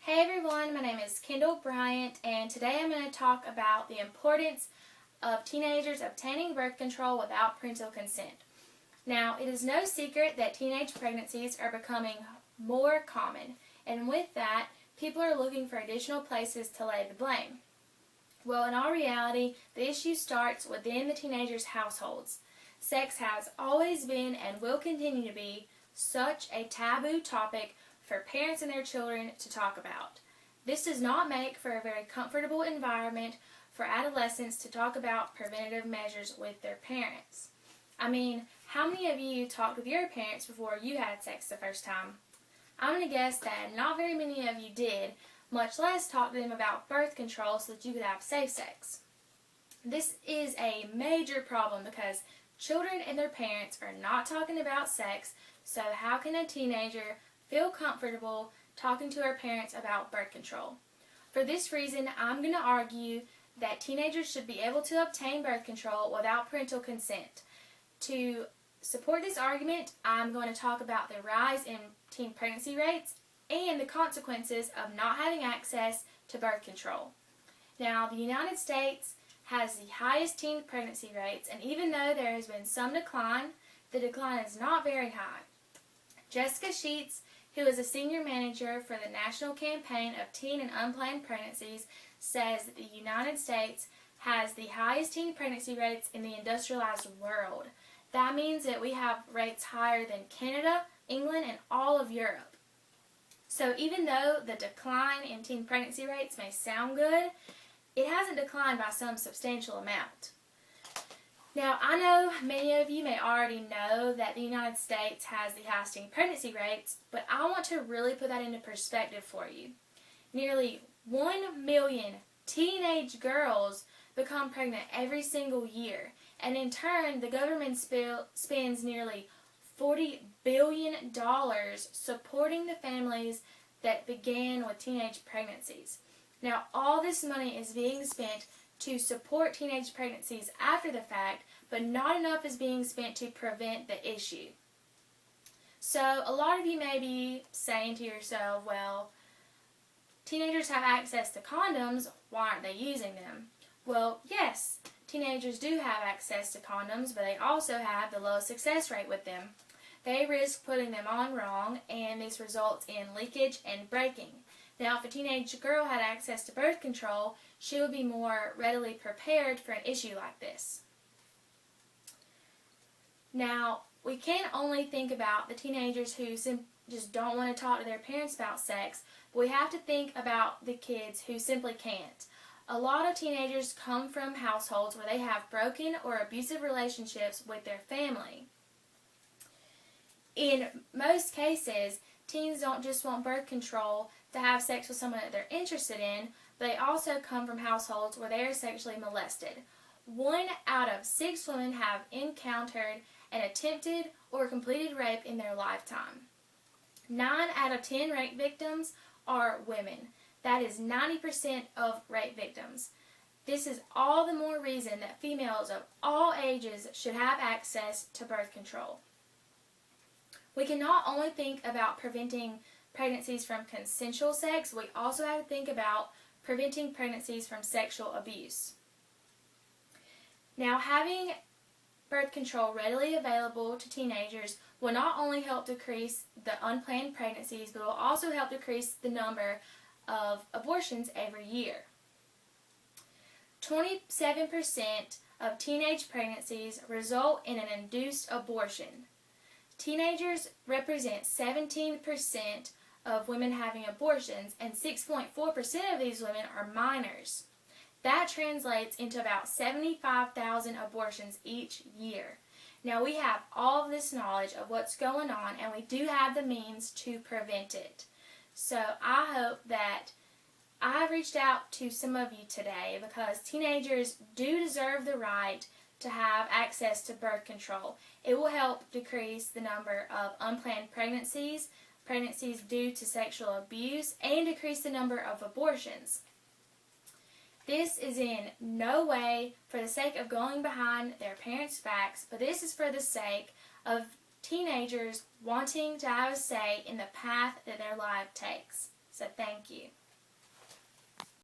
Hey everyone, my name is Kendall Bryant, and today I'm going to talk about the importance of teenagers obtaining birth control without parental consent. Now, it is no secret that teenage pregnancies are becoming more common, and with that, people are looking for additional places to lay the blame. Well, in all reality, the issue starts within the teenagers' households. Sex has always been and will continue to be such a taboo topic for parents and their children to talk about. This does not make for a very comfortable environment for adolescents to talk about preventative measures with their parents. I mean, how many of you talked with your parents before you had sex the first time? I'm going to guess that not very many of you did, much less talk to them about birth control so that you could have safe sex. This is a major problem because children and their parents are not talking about sex, so how can a teenager feel comfortable talking to her parents about birth control? For this reason, I'm going to argue that teenagers should be able to obtain birth control without parental consent. To support this argument, I'm going to talk about the rise in teen pregnancy rates and the consequences of not having access to birth control. Now, the United States has the highest teen pregnancy rates, and even though there has been some decline, the decline is not very high. Jessica Sheets, who is a senior manager for the National Campaign of Teen and Unplanned Pregnancies, says that the United States has the highest teen pregnancy rates in the industrialized world. That means that we have rates higher than Canada, England, and all of Europe. So even though the decline in teen pregnancy rates may sound good, it hasn't declined by some substantial amount. Now, I know many of you may already know that the United States has the highest teen pregnancy rates, but I want to really put that into perspective for you. Nearly 1 million teenage girls become pregnant every single year, and in turn, the government spends nearly $40 billion supporting the families that began with teenage pregnancies. Now, all this money is being spent to support teenage pregnancies after the fact, but not enough is being spent to prevent the issue. So a lot of you may be saying to yourself, well, teenagers have access to condoms, why aren't they using them? Well, yes, teenagers do have access to condoms, but they also have the lowest success rate with them. They risk putting them on wrong, and this results in leakage and breaking. Now, if a teenage girl had access to birth control, she would be more readily prepared for an issue like this. Now, we can't only think about the teenagers who just don't want to talk to their parents about sex, but we have to think about the kids who simply can't. A lot of teenagers come from households where they have broken or abusive relationships with their family. In most cases, teens don't just want birth control to have sex with someone that they're interested in, but they also come from households where they are sexually molested. 1 out of 6 women have encountered an attempted or completed rape in their lifetime. 9 out of 10 rape victims are women. That is 90% of rape victims. This is all the more reason that females of all ages should have access to birth control. We can not only think about preventing pregnancies from consensual sex, we also have to think about preventing pregnancies from sexual abuse. Now, having birth control readily available to teenagers will not only help decrease the unplanned pregnancies, but will also help decrease the number of abortions every year. 27% of teenage pregnancies result in an induced abortion. Teenagers represent 17% of women having abortions, and 6.4% of these women are minors. That translates into about 75,000 abortions each year. Now, we have all of this knowledge of what's going on, and we do have the means to prevent it. So I hope that I have reached out to some of you today because teenagers do deserve the right to have access to birth control. It will help decrease the number of unplanned pregnancies, pregnancies due to sexual abuse, and decrease the number of abortions. This is in no way for the sake of going behind their parents' backs, but this is for the sake of teenagers wanting to have a say in the path that their life takes. So thank you.